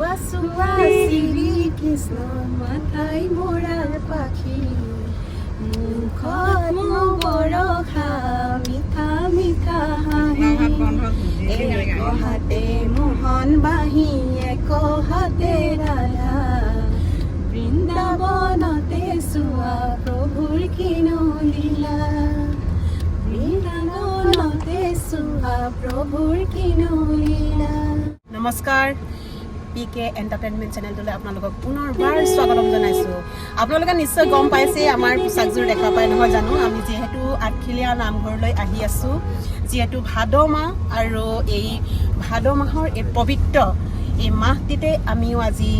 চুৱা চুৱা শ্ৰী কৃষ্ণ মাথাই মৰাৰ পাখি মুখত মঘৰখা মিঠা মিঠা হাঁহি এক হাতে মোহন বাঁহী এক হাতে ৰাধা বৃন্দাবনতে চোৱা প্ৰভুৰ কিনো লীলা বৃন্দাবনতে চোৱা প্ৰভুৰ কিনো লীলা। নমস্কাৰ, PK এণ্টাৰটেইনমেণ্ট চেনেলটোলৈ আপোনালোকক পুনৰবাৰ স্বাগতম জনাইছোঁ। আপোনালোকে নিশ্চয় গম পাইছে আমাৰ পোচাকযোৰ দেখা পায় নহয় জানো। আমি যিহেতু আঠখেলীয়া নামঘৰলৈ আহি আছোঁ, যিহেতু ভাদ মাহ আৰু এই ভাদ মাহৰ এই পবিত্ৰ এই মাহটিতে আমিও আজি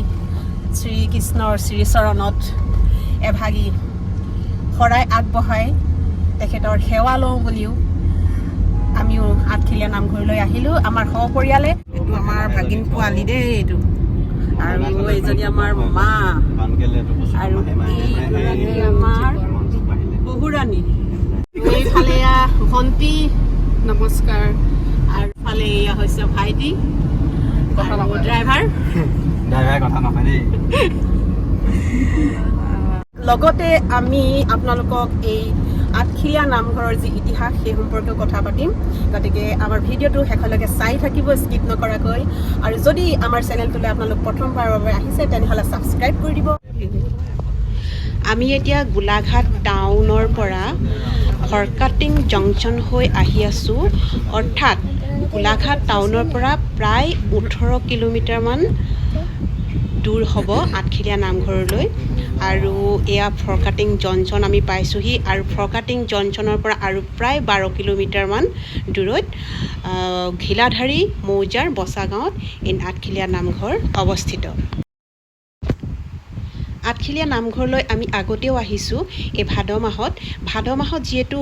শ্ৰীকৃষ্ণৰ শ্ৰীচৰণত এভাগী শৰাই আগবঢ়াই তেখেতৰ সেৱা লওঁ বুলিও আমিও আঠখেলীয়া নামঘৰলৈ আহিলোঁ আমাৰ সপৰিয়ালে। এইটো আমাৰ ভাগিন পোৱালি দেই, এইটো আৰু এইজনী আমাৰ মা আৰু এইগৰাকী আমাৰ বহুৰাণী, এইফালে ভণ্টি নমস্কাৰ, আৰু ফালে এয়া হৈছে ভাইটি ড্ৰাইভাৰ কথা নহয় দেই। লগতে আমি আপোনালোকক এই আঠখেলীয়া নামঘৰৰ যি ইতিহাস সেই সম্পৰ্কে কথা পাতিম। গতিকে আমাৰ ভিডিঅ'টো শেষলৈকে চাই থাকিব স্কিপ নকৰাকৈ, আৰু যদি আমাৰ চেনেলটোলৈ আপোনালোক প্ৰথমবাৰৰ বাবে আহিছে তেনেহ'লে ছাবস্ক্ৰাইব কৰি দিব। আমি এতিয়া গোলাঘাট টাউনৰ পৰা ফৰকাটিং জংচন হৈ আহি আছোঁ, অৰ্থাৎ গোলাঘাট টাউনৰ পৰা প্ৰায় 18 কিলোমিটাৰমান দূৰ হ'ব আঠখেলীয়া নামঘৰলৈ। আৰু এয়া ফৰকাটিং জংচন আমি পাইছোঁহি, আৰু ফৰকাটিং জংচনৰ পৰা আৰু প্ৰায় 12 কিলোমিটাৰমান দূৰত ঘিলাধাৰী মৌজাৰ বচা গাঁৱত এই আঠখেলীয়া নামঘৰ অৱস্থিত। আঠখেলীয়া নামঘৰলৈ আমি আগতেও আহিছোঁ এই ভাদ মাহত যিহেতু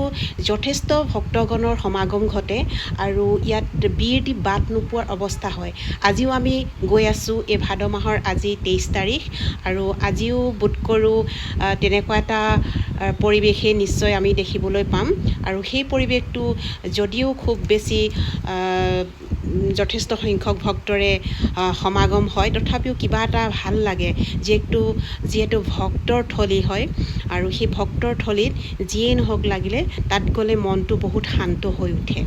যথেষ্ট ভক্তগণৰ সমাগম ঘটে আৰু ইয়াত বিৰতি বাট নোপোৱাৰ অৱস্থা হয়। আজিও আমি গৈ আছোঁ এই ভাদ মাহৰ আজি 23 তাৰিখ, আৰু আজিও বোধ কৰোঁ তেনেকুৱা এটা পৰিৱেশেই নিশ্চয় আমি দেখিবলৈ পাম। আৰু সেই পৰিৱেশটো যদিও খুব বেছি যথেষ্ট সংখ্যক ভক্তৰে সমাগম হয়, তথাপিও কিবা এটা ভাল লাগে, যিহেতু ভক্তৰ থলী হয়, আৰু সেই ভক্তৰ থলীত যিয়েই নহওক লাগিলে তাত গ'লে মনটো বহুত শান্ত হৈ উঠে।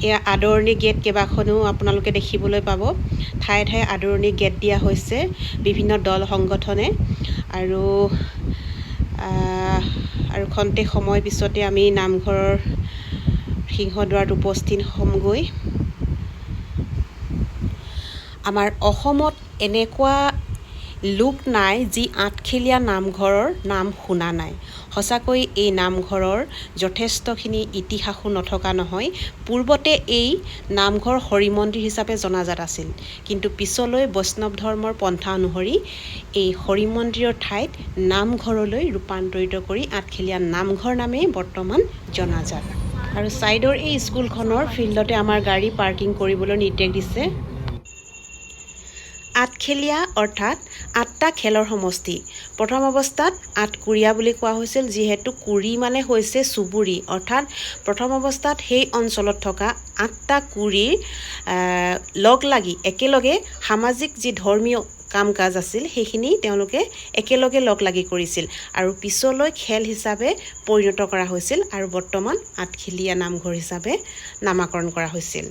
এয়া আদৰণি গেট কেইবাখনো আপোনালোকে দেখিবলৈ পাব, ঠায়ে ঠায়ে আদৰণি গেট দিয়া হৈছে বিভিন্ন দল সংগঠনে। আৰু খন্তেক সময় পিছতে আমি নামঘৰৰ সিংহদ্বাৰত উপস্থিত হ'মগৈ। আমাৰ অসমত এনেকুৱা লোক নাই যি আঠখেলীয়া নামঘৰৰ নাম শুনা নাই। সঁচাকৈ এই নামঘৰৰ যথেষ্টখিনি ইতিহাসো নথকা নহয়। পূৰ্বতে এই নামঘৰ হৰি মন্দিৰ হিচাপে জনাজাত আছিল, কিন্তু পিছলৈ বৈষ্ণৱ ধৰ্মৰ পন্থা অনুসৰি এই হৰি মন্দিৰৰ ঠাইত নামঘৰলৈ ৰূপান্তৰিত কৰি আঠখেলীয়া নামঘৰ নামেই বৰ্তমান জনাজাত। আৰু ছাইডৰ এই স্কুলখনৰ ফিল্ডতে আমাৰ গাড়ী পাৰ্কিং কৰিবলৈ নিৰ্দেশ দিছে। আঠখেলীয়া অৰ্থাৎ 8টা খেলৰ সমষ্টি। প্ৰথম অৱস্থাত আঠকুৰীয়া বুলি কোৱা হৈছিল, যিহেতু কুৰি মানে হৈছে চুবুৰী, অৰ্থাৎ প্ৰথম অৱস্থাত সেই অঞ্চলত থকা 8টা কুৰিৰ লগ লাগি একেলগে সামাজিক যি ধৰ্মীয় কাম কাজ আছিল সেইখিনি তেওঁলোকে একেলগে লগ লাগি কৰিছিল, আৰু পিছলৈ খেল হিচাপে পৰিণত কৰা হৈছিল, আৰু বৰ্তমান আঠখেলীয়া নামঘৰ হিচাপে নামাকৰণ কৰা হৈছিল।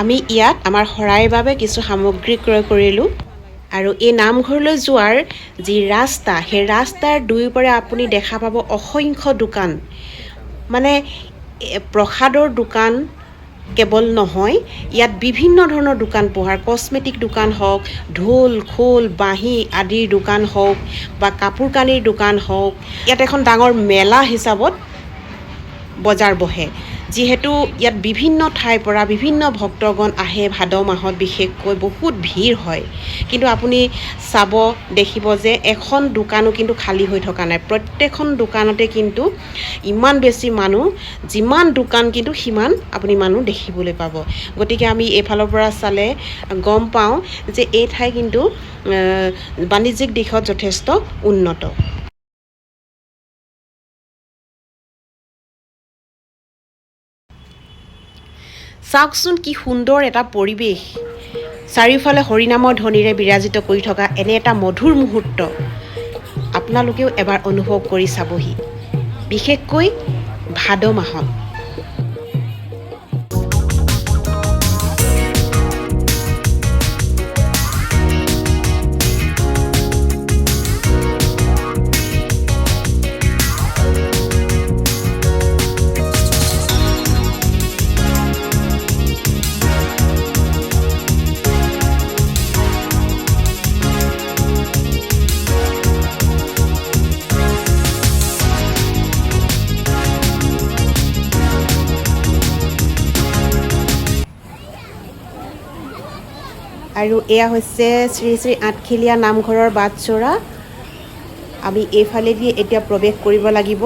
আমি ইয়াত আমাৰ শৰাইৰ বাবে কিছু সামগ্ৰী ক্ৰয় কৰিলোঁ, আৰু এই নামঘৰলৈ যোৱাৰ যি ৰাস্তা সেই ৰাস্তাৰ দুয়োপাৰে আপুনি দেখা পাব অসংখ্য দোকান, মানে প্ৰসাদৰ দোকান কেৱল নহয়, ইয়াত বিভিন্ন ধৰণৰ দোকান পোহাৰ, কচমেটিক দোকান হওক, ঢোল খোল বাঁহী আদিৰ দোকান হওক, বা কাপোৰ কানিৰ দোকান হওক। ইয়াত এখন ডাঙৰ মেলা হিচাপত বজাৰ বহে, যিহেতু ইয়াত বিভিন্ন ঠাইৰ পৰা বিভিন্ন ভক্তগণ আহে। ভাদ মাহত বিশেষকৈ বহুত ভিৰ হয়, কিন্তু আপুনি চাব দেখিব যে এখন দোকানো কিন্তু খালী হৈ থকা নাই। প্ৰত্যেকখন দোকানতে কিন্তু ইমান বেছি মানুহ, যিমান দোকান কিন্তু সিমান আপুনি মানুহ দেখিবলৈ পাব। গতিকে আমি এইফালৰ পৰা চালে গম পাওঁ যে এই ঠাই কিন্তু বাণিজ্যিক দিশত যথেষ্ট উন্নত। চাওকচোন কি সুন্দৰ এটা পৰিৱেশ চাৰিওফালে হৰিনামৰ ধ্বনিৰে বিৰাজিত কৰি থকা এনে এটা মধুৰ মুহূৰ্ত আপোনালোকেও এবাৰ অনুভৱ কৰি চাবহি বিশেষকৈ ভাদ মাহত আৰু এয়া হৈছে শ্ৰী শ্ৰী আঠখেলীয়া নামঘৰৰ বাটচ'ৰা আমি এইফালেদি এতিয়া প্ৰৱেশ কৰিব লাগিব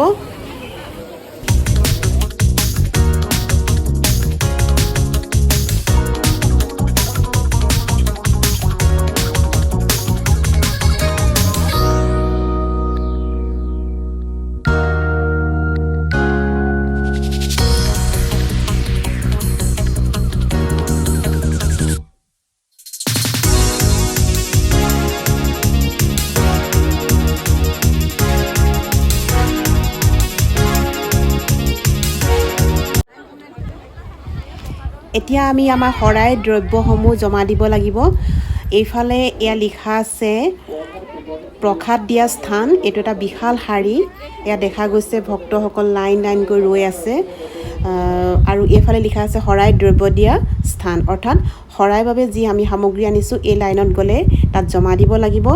এতিয়া আমি আমাৰ শৰাই দ্ৰব্যসমূহ জমা দিব লাগিব এইফালে এয়া লিখা আছে প্ৰসাদ দিয়া স্থান এইটো এটা বিশাল শাৰী এয়া দেখা গৈছে ভক্তসকল লাইন লাইনকৈ ৰৈ আছে আৰু এইফালে লিখা আছে শৰাই দ্ৰব্য দিয়া স্থান অৰ্থাৎ শৰাইৰ বাবে যি আমি সামগ্ৰী আনিছোঁ এই লাইনত গ'লে তাত জমা দিব লাগিব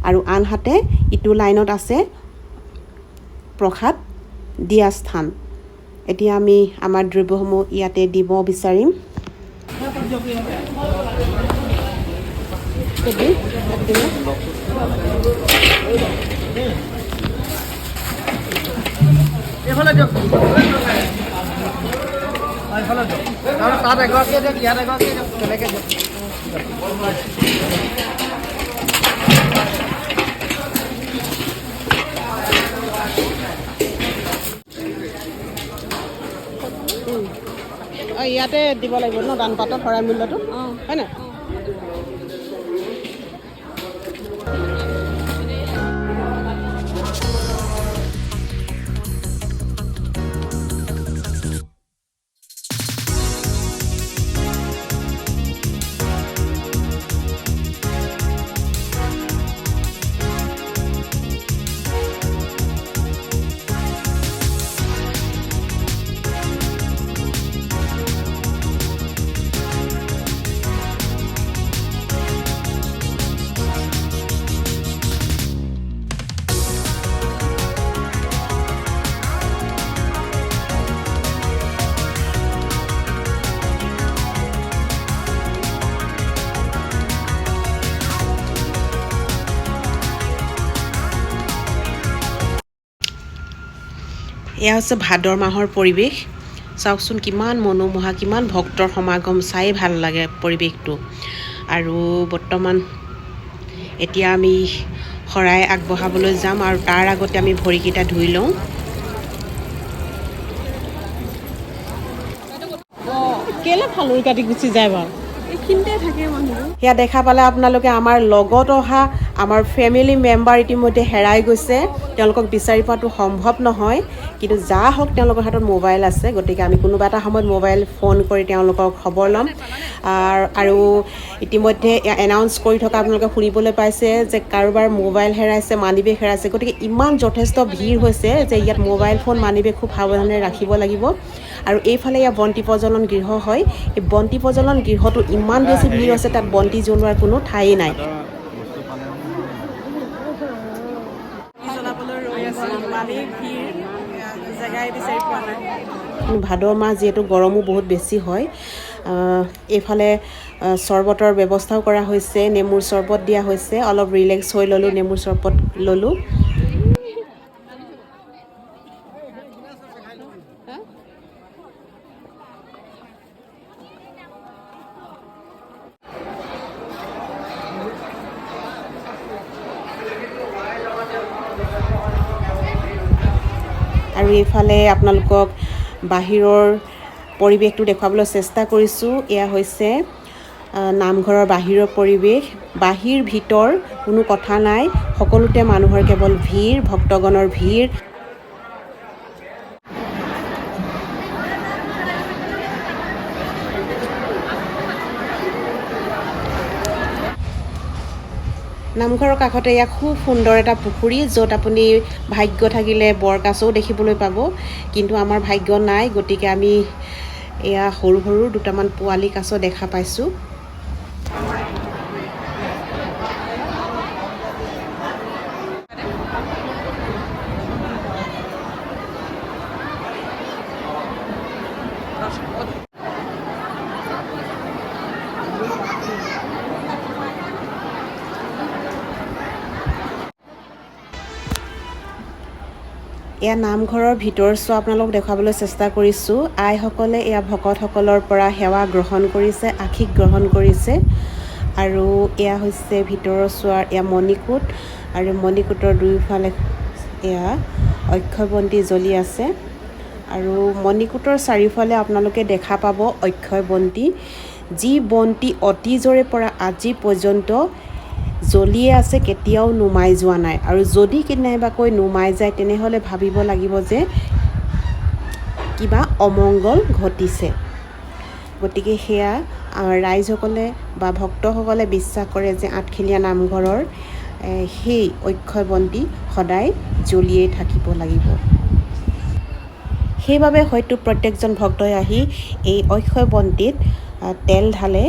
আৰু আনহাতে ইটো লাইনত আছে প্ৰসাদ দিয়া স্থান এতিয়া আমি আমাৰ দ্ৰব্যসমূহ ইয়াতে দিব বিচাৰিম তাত এগৰাকী দিয়ক ইয়াত এগৰাকী দিয়ক তেনেকৈ দিয়ক ইয়াতে দিব লাগিব ন দান পাতৰ শৰাই মূল্যটো হয় নাই এয়া হৈছে ভাদৰ মাহৰ পৰিৱেশ চাওকচোন কিমান মনোমোহা কিমান ভক্তৰ সমাগম চাই ভাল লাগে পৰিৱেশটো আৰু বৰ্তমান এতিয়া আমি শৰাই আগবঢ়াবলৈ যাম আৰু তাৰ আগতে আমি ভৰিকেইটা ধুই লওঁ কেলে ফালুৰি কাটি গুচি যায় বাৰু এইখিনিতে থাকে মানুহ সেয়া দেখা পালে আপোনালোকে আমাৰ লগত অহা আমাৰ ফেমিলি মেম্বাৰ ইতিমধ্যে হেৰাই গৈছে তেওঁলোকক বিচাৰি পোৱাটো সম্ভৱ নহয় কিন্তু যা হওক তেওঁলোকৰ হাতত মোবাইল আছে গতিকে আমি কোনোবা এটা সময়ত মোবাইল ফোন কৰি তেওঁলোকক খবৰ ল'ম আৰু ইতিমধ্যে এনাউন্স কৰি থকা আপোনালোকে শুনিবলৈ পাইছে যে কাৰোবাৰ মোবাইল হেৰাইছে মানিবেগ হেৰাইছে গতিকে ইমান যথেষ্ট ভিৰ হৈছে যে ইয়াত মোবাইল ফোন মানিবেগ খুব সাৱধানে ৰাখিব লাগিব আৰু এইফালে ইয়াত বন্তি প্ৰজ্বলন গৃহ হয় এই বন্তি প্ৰজ্বলন গৃহটো ইমান বেছি ভিৰ হৈছে তাত বন্তি জ্বলোৱাৰ কোনো ঠাই নাই ভাদ মাহ যিহেতু গৰমো বহুত বেছি হয় এইফালে চৰবতৰ ব্যৱস্থাও কৰা হৈছে নেমুৰ চৰবত দিয়া হৈছে অলপ ৰিলেক্স হৈ ল'লোঁ নেমুৰ চৰবত ল'লোঁ আৰু এইফালে আপোনালোকক বাহিৰৰ পৰিৱেশটো দেখুৱাবলৈ চেষ্টা কৰিছোঁ। এয়া হৈছে নামঘৰৰ বাহিৰৰ পৰিৱেশ। বাহিৰ ভিতৰ কোনো কথা নাই, সকলোতে মানুহৰ কেৱল ভিৰ, ভক্তগণৰ ভিৰ। নামঘৰৰ কাষতে এয়া খুব সুন্দৰ এটা পুখুৰী, য'ত আপুনি ভাগ্য থাকিলে বৰকাছও দেখিবলৈ পাব, কিন্তু আমাৰ ভাগ্য নাই, গতিকে আমি এয়া সৰু সৰু দুটামান পোৱালি কাছ দেখা পাইছোঁ। এয়া নামঘৰৰ ভিতৰ চোৱা আপোনালোক দেখুৱাবলৈ চেষ্টা কৰিছোঁ। আইসকলে এয়া ভকতসকলৰ পৰা সেৱা গ্ৰহণ কৰিছে, আশীষ গ্ৰহণ কৰিছে। আৰু এয়া হৈছে ভিতৰৰ চোৱাৰ এয়া মণিকূট, আৰু মণিকূটৰ দুয়োফালে এয়া অক্ষয়বন্তি জ্বলি আছে। আৰু মণিকূটৰ চাৰিওফালে আপোনালোকে দেখা পাব অক্ষয়বন্তি, যি বন্তি অতীজৰে পৰা আজি পৰ্যন্ত জ্বলিয়ে আছে, কেতিয়াও নুমাই যোৱা নাই। আৰু যদি কেনেবাকৈ নুমাই যায় তেনেহ'লে ভাবিব লাগিব যে কিবা অমংগল ঘটিছে। গতিকে সেয়া ৰাইজসকলে বা ভক্তসকলে বিশ্বাস কৰে যে আঠখেলীয়া নামঘৰৰ সেই অক্ষয়বন্তি সদায় জ্বলিয়েই থাকিব লাগিব। সেইবাবে হয়তো প্ৰত্যেকজন ভক্তই আহি এই অক্ষয়বন্তিত তেল ঢালে,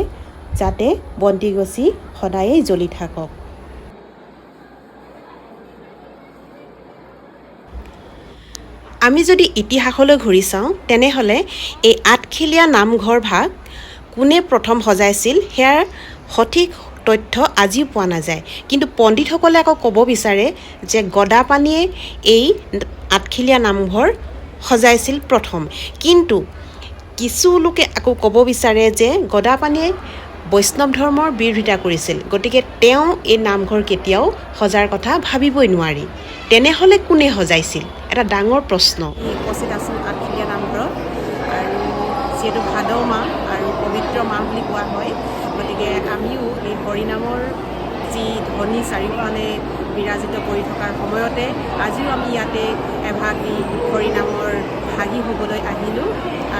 যাতে বন্তিগছি সদায়েই জ্বলি থাকক। আমি যদি ইতিহাসলৈ ঘূৰি চাওঁ তেনেহ'লে এই আঠখেলীয়া নামঘৰ ভাগ কোনে প্ৰথম সজাইছিল সেয়াৰ সঠিক তথ্য আজিও পোৱা নাযায়। কিন্তু পণ্ডিতসকলে আকৌ ক'ব বিচাৰে যে গদাপানীয়ে এই আঠখেলীয়া নামঘৰ সজাইছিল প্ৰথম। কিন্তু কিছু লোকে আকৌ ক'ব বিচাৰে যে গদাপানীয়ে বৈষ্ণৱ ধৰ্মৰ বিৰোধিতা কৰিছিল, গতিকে তেওঁ এই নামঘৰ কেতিয়াও সজাৰ কথা ভাবিবই নোৱাৰি। তেনেহ'লে কোনে সজাইছিল? এটা ডাঙৰ প্ৰশ্ন। উপস্থিত আছিল আঠখেলীয়া নামঘৰত, আৰু যিহেতু ভাদ মাহ আৰু পবিত্ৰ মাহ বুলি কোৱা হয়, গতিকে আমিও এই হৰিনামৰ যি ধ্বনি চাৰিওফালে বিৰাজিত কৰি থকাৰ সময়তে আজিও আমি ইয়াতে এভাগ এই হৰিনামৰ ভাগি হ'বলৈ আহিলোঁ।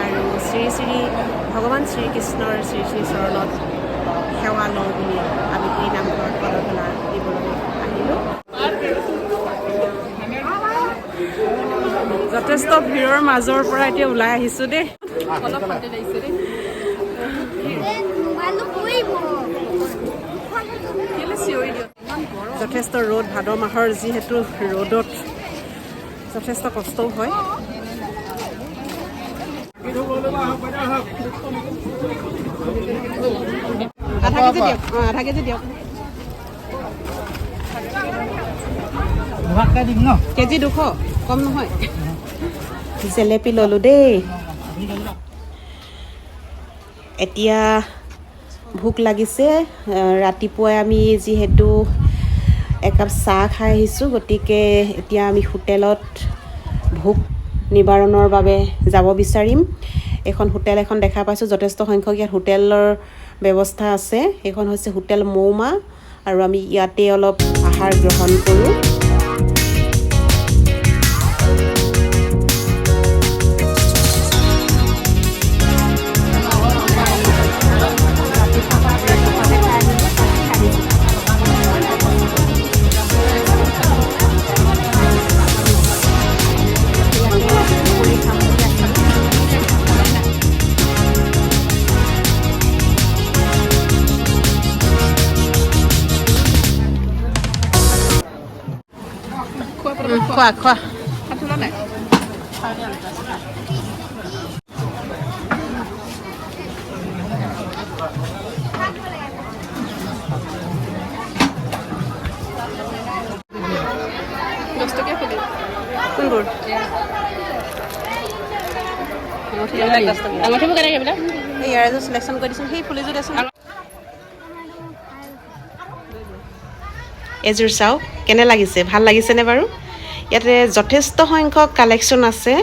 আৰু শ্ৰী শ্ৰী ভগৱান শ্ৰীকৃষ্ণৰ শ্ৰী শ্ৰী চৰণত সেৱা লওঁ বুলি আমি এই নামঘৰত পদধূলা দিবলৈ আহিলোঁ। যথেষ্ট ভিৰৰ মাজৰ পৰা এতিয়া ওলাই আহিছোঁ দেই। অলপ শান্তি লাগিছে দেই। যথেষ্ট ৰ'দ, ভাদ মাহৰ যিহেতু ৰ'দত যথেষ্ট কষ্টও হয়। আধা কেজি দিয়ক, আধা কেজি দিয়ক। কেজি 200, কম নহয়। জেলেপি ল'লোঁ দেই। এতিয়া ভোক লাগিছে। ৰাতিপুৱাই আমি যিহেতু একাপ চাহ খাই আহিছোঁ, গতিকে এতিয়া আমি হোটেলত ভোক নিবাৰণৰ বাবে যাব বিচাৰিম। এখন হোটেল এখন দেখা পাইছোঁ, যথেষ্ট সংখ্যক ইয়াত হোটেলৰ ব্যৱস্থা আছে। সেইখন হৈছে হোটেল মৌমা, আৰু আমি ইয়াতে অলপ আহাৰ গ্ৰহণ কৰোঁ। খোৱা খোৱা। 10 টকীয়া ফুলি কোনবোৰ? আঙঠিবোৰ কেনেকৈ বোলে? এই ইয়াৰ এযোৰ চিলেকশ্যন কৰি দিছোঁ, সেই ফুলিযোৰ দেচোন। এযোৰ চাওক কেনে লাগিছে, ভাল লাগিছেনে বাৰু? ইয়াতে যথেষ্ট সংখ্যক কালেকশ্যন আছে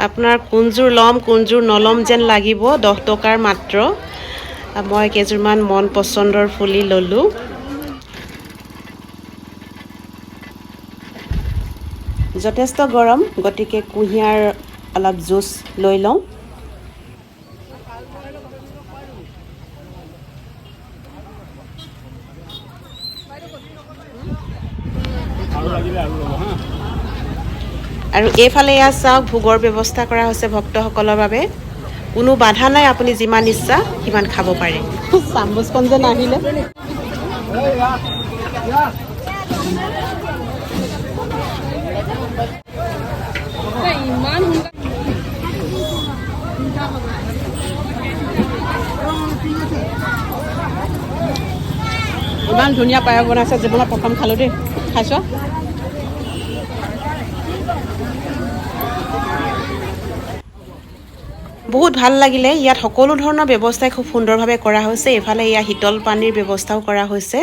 আপোনাৰ কোনযোৰ ল'ম কোনযোৰ নল'ম যেন লাগিব 10 টকাৰ মাত্ৰ মই কেইযোৰমান মন পছন্দৰ ফুলি ল'লোঁ যথেষ্ট গৰম গতিকে কুঁহিয়াৰ অলপ জুচ লৈ লওঁ আৰু এইফালে ইয়া চাওক ভোগৰ ব্যৱস্থা কৰা হৈছে ভক্তসকলৰ বাবে কোনো বাধা নাই আপুনি যিমান ইচ্ছা সিমান খাব পাৰে চামুচখন যেন আহিলে ইমান ধুনীয়া পায়স বনাইছে জীৱনত প্ৰথম খালোঁ দেই খাইছ বহুত ভাল লাগিলে ইয়াত সকলো ধৰণৰ ব্যৱস্থাই খুব সুন্দৰভাৱে কৰা হৈছে এফালে ইয়া শীতল পানীৰ ব্যৱস্থাও কৰা হৈছে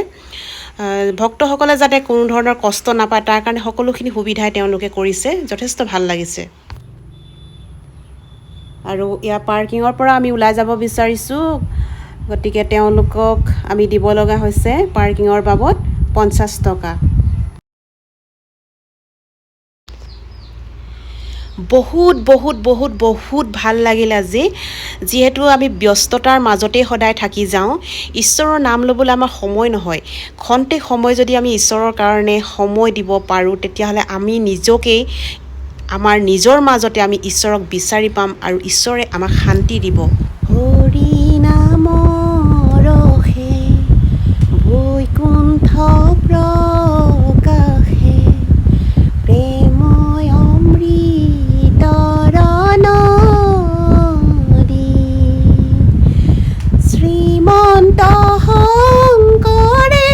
ভক্তসকলে যাতে কোনো ধৰণৰ কষ্ট নাপায় তাৰ কাৰণে সকলোখিনি সুবিধাই তেওঁলোকে কৰিছে যথেষ্ট ভাল লাগিছে আৰু ইয়া পাৰ্কিঙৰ পৰা আমি ওলাই যাব বিচাৰিছোঁ গতিকে তেওঁলোকক আমি দিব লগা হৈছে পাৰ্কিঙৰ বাবদ 50 টকা বহুত ভাল লাগিল আজি যেহেতু আমি ব্যস্ততাৰ মাজতে সদায় থাকি যাওঁ ঈশ্বৰৰ নাম ল'বলৈ আমাৰ সময় নহয় খন্তে সময় যদি আমি ঈশ্বৰৰ কাৰণে সময় দিব পাৰোঁ তেতিয়াহ'লে আমি নিজকেই আমাৰ নিজৰ মাজতে আমি ঈশ্বৰক বিচাৰি পাম আৰু ঈশ্বৰে আমাক শান্তি দিব হৰি নামৰহে বৈকুণ্ঠ প্ৰকাশে প্ৰেময় অমৃতৰ নদী শ্ৰীমন্ত শংকৰে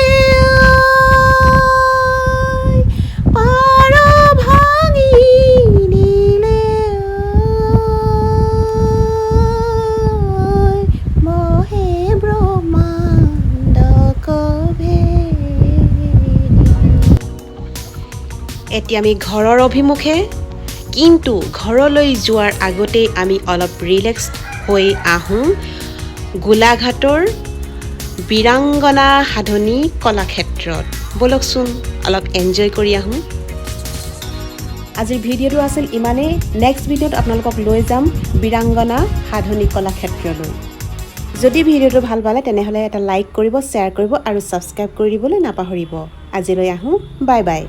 পাৰ ভাঙি দিলে মহে ব্ৰহ্মাণ্ড কভে এতিয়া আমি ঘৰৰ অভিমুখে কিন্তু ঘৰলৈ যোৱাৰ আগতেই আমি অলপ ৰিলেক্স হৈ আহোঁ গোলাঘাটৰ বীৰাংগনা সাধনী কলাক্ষেত্ৰত বলকচোন অলপ এনজয় কৰি আহোঁ আজিৰ ভিডিঅ'টো আছিল ইমানেই নেক্সট ভিডিঅ'ত আপোনালোকক লৈ যাম বীৰাংগনা সাধনী কলাক্ষেত্ৰলৈ যদি ভিডিঅ'টো ভাল পালে তেনেহ'লে এটা লাইক কৰিব শ্বেয়াৰ কৰিব আৰু ছাবস্ক্ৰাইব কৰি দিবলৈ নাপাহৰিব আজিলৈ আহোঁ বাই বাই